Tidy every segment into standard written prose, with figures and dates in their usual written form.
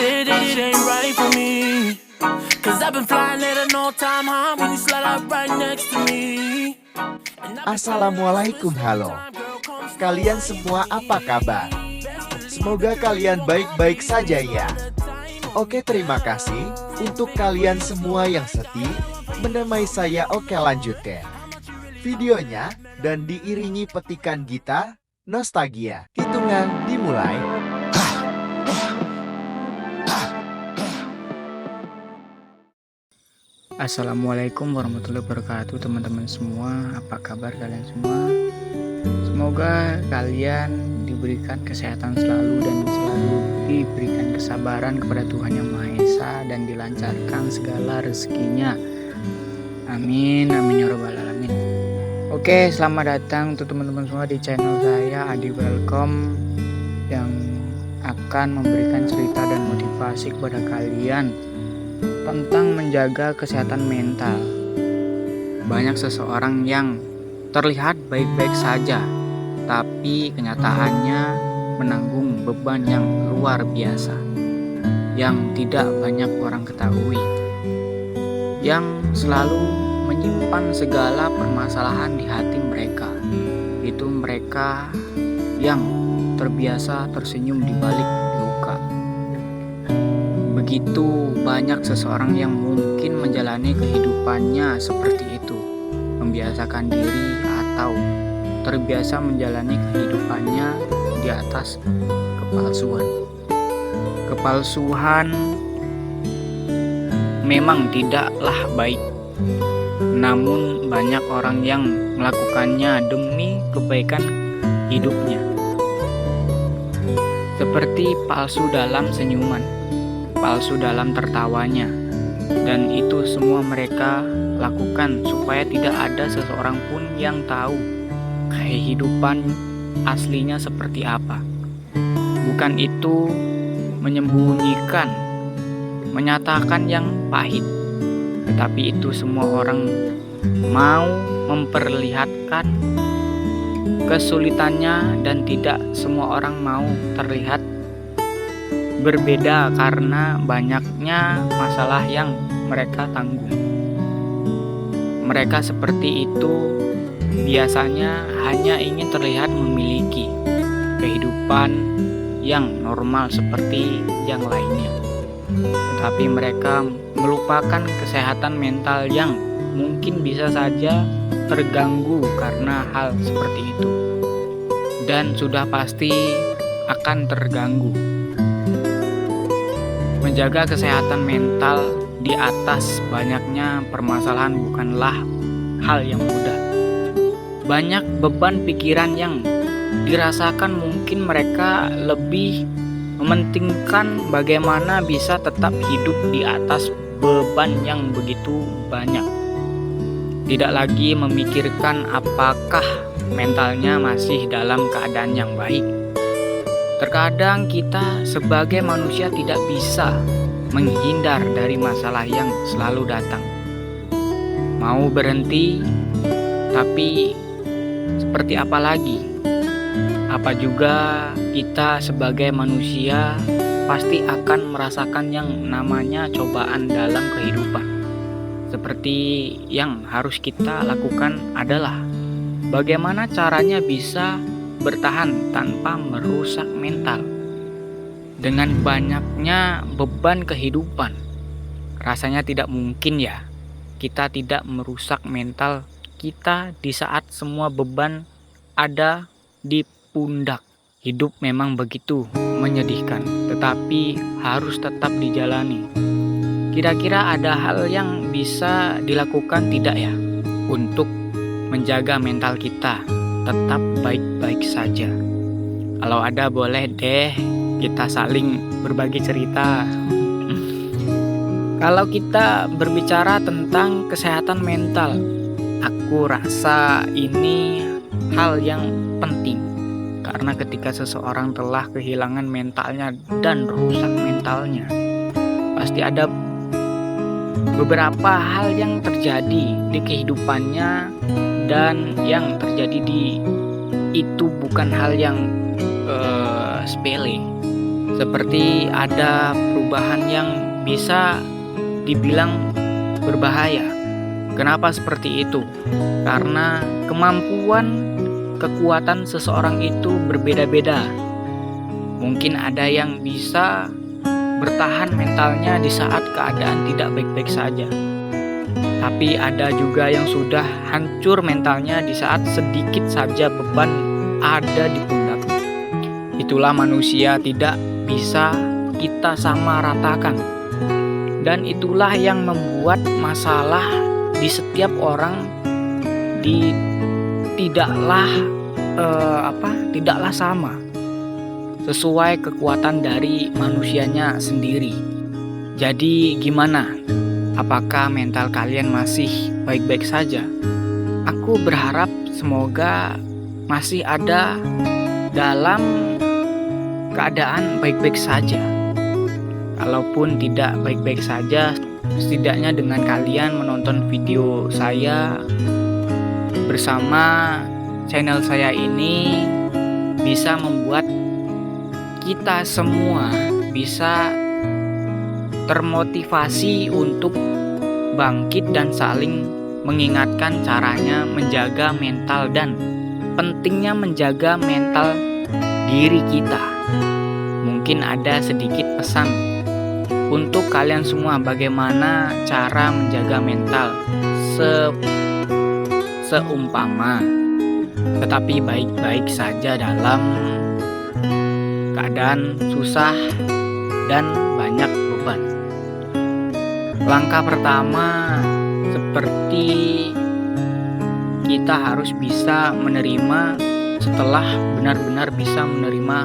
say that it ain't right for me. Cause I've been flying at an all-time high when you slide out right next to me. Assalamualaikum, halo. Kalian semua apa kabar? Semoga kalian baik-baik saja ya. Oke, terima kasih untuk kalian semua yang setia menemani saya. Oke, lanjutkan videonya dan diiringi petikan gitar nostalgia. Hitungan dimulai. Assalamualaikum warahmatullahi wabarakatuh, teman-teman semua. Apa kabar kalian semua? Semoga kalian diberikan kesehatan selalu dan selalu diberikan kesabaran kepada Tuhan Yang Maha Esa dan dilancarkan segala rezekinya. Amin, amin ya rabbal alamin. Oke, selamat datang untuk teman-teman semua di channel saya, Adi Welcome, yang akan memberikan cerita dan motivasi kepada kalian tentang menjaga kesehatan mental. Banyak seseorang yang terlihat baik-baik saja, tapi kenyataannya menanggung beban yang luar biasa, yang tidak banyak orang ketahui, yang selalu menyimpan segala permasalahan di hati mereka. Itu mereka yang terbiasa tersenyum di balik luka. Begitu banyak seseorang yang mungkin menjalani kehidupannya seperti itu, membiasakan diri atau terbiasa menjalani kehidupannya di atas kepalsuan. Kepalsuan memang tidaklah baik, namun banyak orang yang melakukannya demi kebaikan hidupnya. Seperti palsu dalam senyuman, palsu dalam tertawanya, dan itu semua mereka lakukan supaya tidak ada seseorang pun yang tahu kehidupan aslinya seperti apa. Bukan itu menyembunyikan, menyatakan yang pahit, tetapi itu semua orang mau memperlihatkan kesulitannya, dan tidak semua orang mau terlihat berbeda karena banyaknya masalah yang mereka tanggung. Mereka seperti itu biasanya hanya ingin terlihat memiliki kehidupan yang normal seperti yang lainnya, tetapi mereka melupakan kesehatan mental yang mungkin bisa saja terganggu karena hal seperti itu, dan sudah pasti akan terganggu. Menjaga kesehatan mental di atas banyaknya permasalahan bukanlah hal yang mudah. Banyak beban pikiran yang dirasakan, mungkin mereka lebih mementingkan bagaimana bisa tetap hidup di atas beban yang begitu banyak. Tidak lagi memikirkan apakah mentalnya masih dalam keadaan yang baik. Terkadang kita sebagai manusia tidak bisa menghindar dari masalah yang selalu datang. Mau berhenti, tapi seperti apa lagi? Apa juga kita sebagai manusia pasti akan merasakan yang namanya cobaan dalam kehidupan. Seperti yang harus kita lakukan adalah bagaimana caranya bisa bertahan tanpa merusak mental. Dengan banyaknya beban kehidupan, rasanya tidak mungkin ya kita tidak merusak mental kita di saat semua beban ada di pundak. Hidup memang begitu menyedihkan, tetapi harus tetap dijalani. Kira-kira ada hal yang bisa dilakukan tidak ya untuk menjaga mental kita tetap baik-baik saja? Kalau ada, boleh deh kita saling berbagi cerita. Kalau kita berbicara tentang kesehatan mental, aku rasa ini hal yang penting, karena ketika seseorang telah kehilangan mentalnya dan rusak mentalnya, pasti ada beberapa hal yang terjadi di kehidupannya, dan yang terjadi di itu bukan hal yang sepele. Seperti ada perubahan perubahan yang bisa dibilang berbahaya. Kenapa seperti itu? Karena kekuatan seseorang itu berbeda-beda. Mungkin ada yang bisa bertahan mentalnya di saat keadaan tidak baik-baik saja. Tapi ada juga yang sudah hancur mentalnya di saat sedikit saja beban ada di pundak. Itulah manusia, tidak bisa kita samaratakan. Dan itulah yang membuat masalah di setiap orang tidaklah sama sesuai kekuatan dari manusianya sendiri. Jadi gimana? Apakah mental kalian masih baik-baik saja? Aku berharap semoga masih ada dalam keadaan baik-baik saja. Kalaupun tidak baik-baik saja, setidaknya dengan kalian menonton video saya bersama channel saya ini bisa membuat kita semua bisa termotivasi untuk bangkit dan saling mengingatkan caranya menjaga mental dan pentingnya menjaga mental diri kita. Mungkin ada sedikit pesan untuk kalian semua bagaimana cara menjaga mental seumpama tetapi baik-baik saja dalam keadaan susah dan banyak beban. Langkah pertama seperti kita harus bisa menerima. Setelah benar-benar bisa menerima,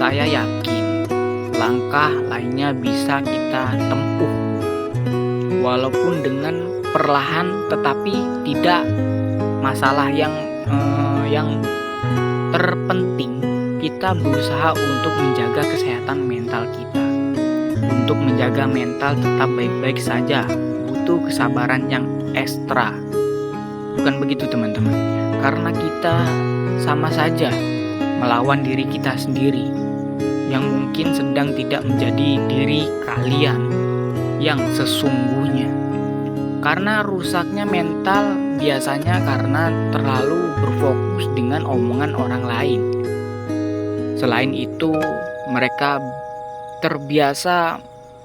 saya yakin langkah lainnya bisa kita tempuh walaupun dengan perlahan, tetapi tidak masalah yang terpenting kita berusaha untuk menjaga kesehatan mental kita. Untuk menjaga mental tetap baik-baik saja butuh kesabaran yang ekstra. Bukan begitu teman-teman? Karena kita sama saja melawan diri kita sendiri yang mungkin sedang tidak menjadi diri kalian yang sesungguhnya. Karena rusaknya mental biasanya karena terlalu berfokus dengan omongan orang lain. Selain itu, mereka terbiasa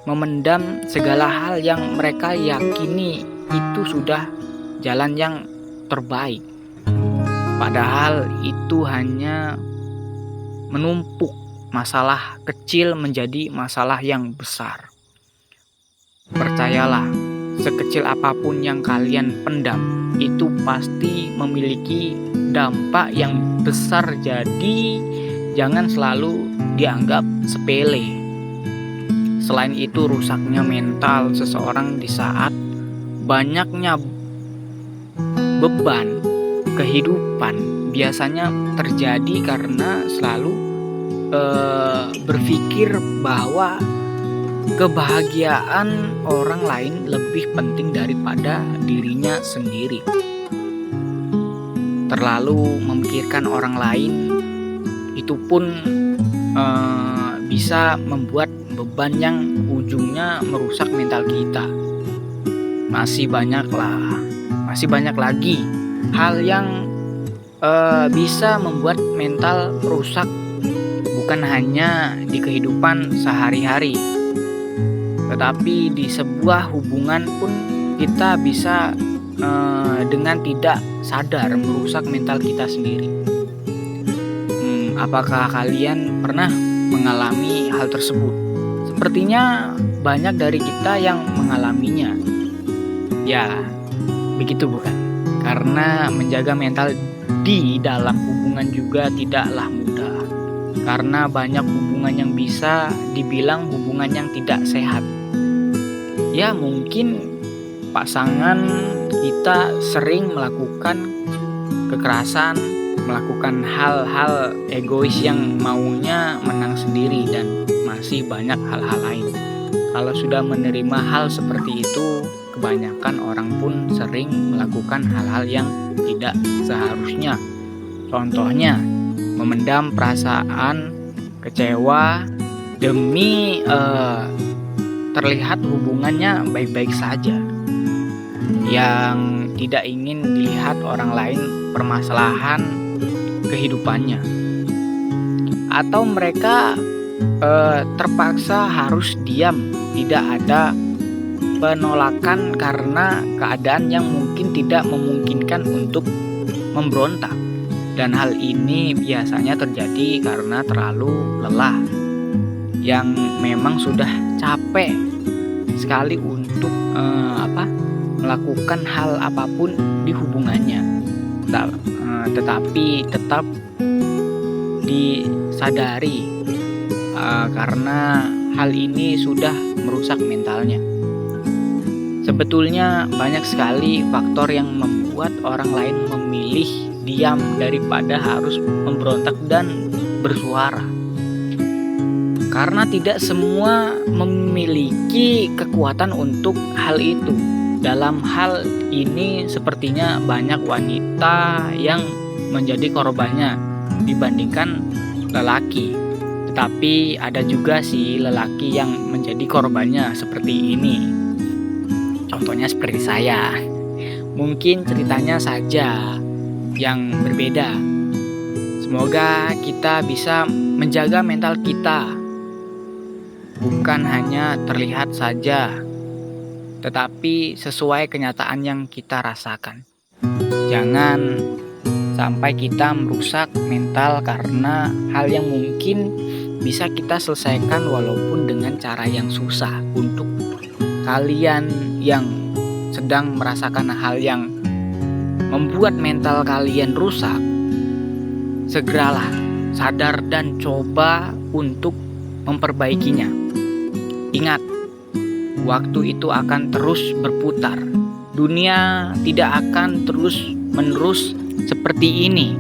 memendam segala hal yang mereka yakini itu sudah jalan yang terbaik. Padahal itu hanya menumpuk masalah kecil menjadi masalah yang besar. Percayalah, sekecil apapun yang kalian pendam, itu pasti memiliki dampak yang besar. Jadi jangan selalu dianggap sepele. Selain itu, rusaknya mental seseorang di saat banyaknya beban kehidupan biasanya terjadi karena selalu berpikir bahwa kebahagiaan orang lain lebih penting daripada dirinya sendiri. Terlalu memikirkan orang lain itu pun bisa membuat beban yang ujungnya merusak mental kita. Masih banyak lagi hal yang bisa membuat mental rusak, bukan hanya di kehidupan sehari-hari, tetapi di sebuah hubungan pun kita bisa dengan tidak sadar merusak mental kita sendiri. Apakah kalian pernah mengalami hal tersebut? Sepertinya banyak dari kita yang mengalaminya. Ya, begitu bukan? Karena menjaga mental di dalam hubungan juga tidaklah mudah. Karena banyak hubungan yang bisa dibilang hubungan yang tidak sehat. Ya, mungkin pasangan kita sering melakukan kekerasan, melakukan hal-hal egois yang maunya menang sendiri, dan masih banyak hal-hal lain. Kalau sudah menerima hal seperti itu, kebanyakan orang pun sering melakukan hal-hal yang tidak seharusnya. Contohnya, memendam perasaan kecewa demi terlihat hubungannya baik-baik saja, yang tidak ingin dilihat orang lain permasalahan kehidupannya, atau mereka terpaksa harus diam, tidak ada penolakan karena keadaan yang mungkin tidak memungkinkan untuk memberontak. Dan hal ini biasanya terjadi karena terlalu lelah, yang memang sudah capek sekali untuk melakukan hal apapun di hubungannya. Tetapi tetap disadari karena hal ini sudah merusak mentalnya. Sebetulnya banyak sekali faktor yang membuat orang lain memilih diam daripada harus memberontak dan bersuara. Karena tidak semua memiliki kekuatan untuk hal itu. Dalam hal ini sepertinya banyak wanita yang menjadi korbannya dibandingkan lelaki. Tetapi ada juga si lelaki yang menjadi korbannya seperti ini. Contohnya seperti saya. Mungkin ceritanya saja yang berbeda. Semoga kita bisa menjaga mental kita, bukan hanya terlihat saja, tetapi sesuai kenyataan yang kita rasakan. Jangan sampai kita merusak mental karena hal yang mungkin bisa kita selesaikan walaupun dengan cara yang susah. Untuk kalian yang sedang merasakan hal yang membuat mental kalian rusak, segeralah sadar dan coba untuk memperbaikinya. Ingat, waktu itu akan terus berputar. Dunia tidak akan terus-menerus seperti ini.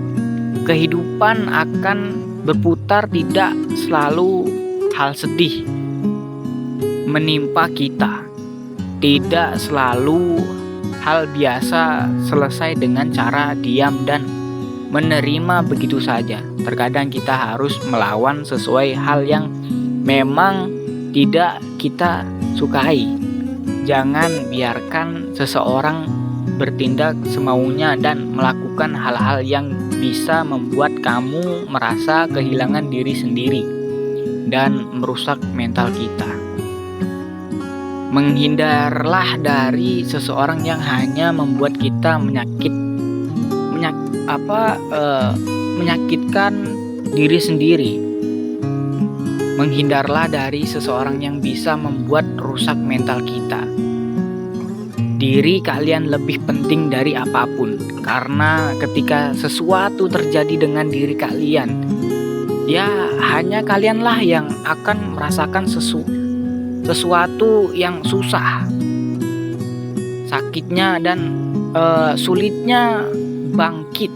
Kehidupan akan berputar, tidak selalu hal sedih menimpa kita. Tidak selalu hal biasa selesai dengan cara diam dan menerima begitu saja. Terkadang kita harus melawan sesuai hal yang memang tidak kita sukai. Jangan biarkan seseorang bertindak semaunya dan melakukan hal-hal yang bisa membuat kamu merasa kehilangan diri sendiri dan merusak mental kita. Menghindarlah dari seseorang yang hanya membuat kita menyakitkan diri sendiri. Menghindarlah dari seseorang yang bisa membuat rusak mental kita. Diri kalian lebih penting dari apapun, karena ketika sesuatu terjadi dengan diri kalian, ya hanya kalianlah yang akan merasakan sesuatu yang susah, sakitnya dan sulitnya bangkit.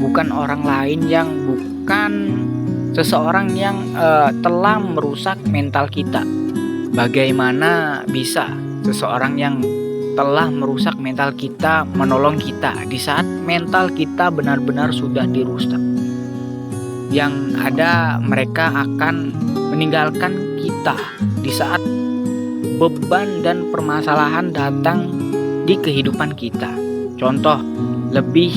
Bukan orang lain, yang bukan seseorang yang telah merusak mental kita. Bagaimana bisa seseorang yang telah merusak mental kita menolong kita di saat mental kita benar-benar sudah dirusak? Yang ada mereka akan meninggalkan kita di saat beban dan permasalahan datang di kehidupan kita. Contoh, lebih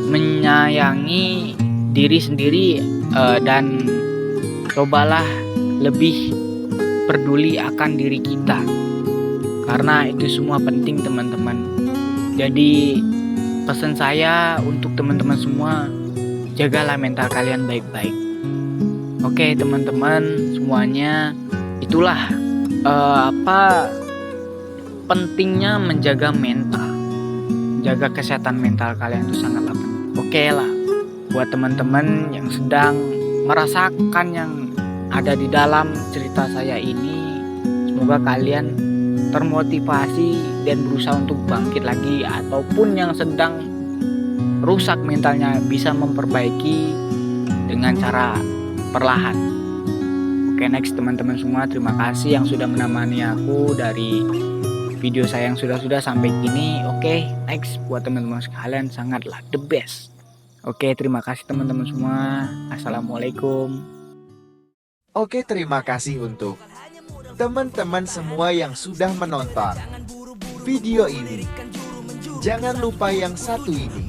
menyayangi diri sendiri dan cobalah lebih peduli akan diri kita, karena itu semua penting, teman-teman. Jadi pesan saya untuk teman-teman semua, jagalah mental kalian baik-baik. Oke teman-teman semuanya, itulah pentingnya menjaga mental. Jaga kesehatan mental kalian itu sangatlah penting. Oke lah, buat teman-teman yang sedang merasakan yang ada di dalam cerita saya ini, semoga kalian termotivasi dan berusaha untuk bangkit lagi, ataupun yang sedang rusak mentalnya bisa memperbaiki dengan cara perlahan. Oke, next teman-teman semua, terima kasih yang sudah menemani aku dari video saya yang sudah sampai gini. Oke, next buat teman-teman sekalian, sangatlah the best. Oke, terima kasih teman-teman semua. Assalamualaikum. Oke, terima kasih untuk teman-teman semua yang sudah menonton video ini. Jangan lupa yang satu ini.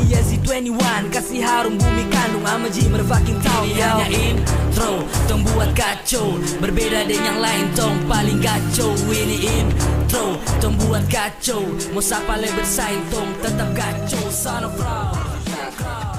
Iya Z21 kasih harum bumi kandung sama G motherfucking town. Hanya intro tong buat kacau, berbeda dengan yang lain tong paling kacau. Ini intro tong buat kacau, mau siapa le bersaing tong tetap kacau. Son of Rock.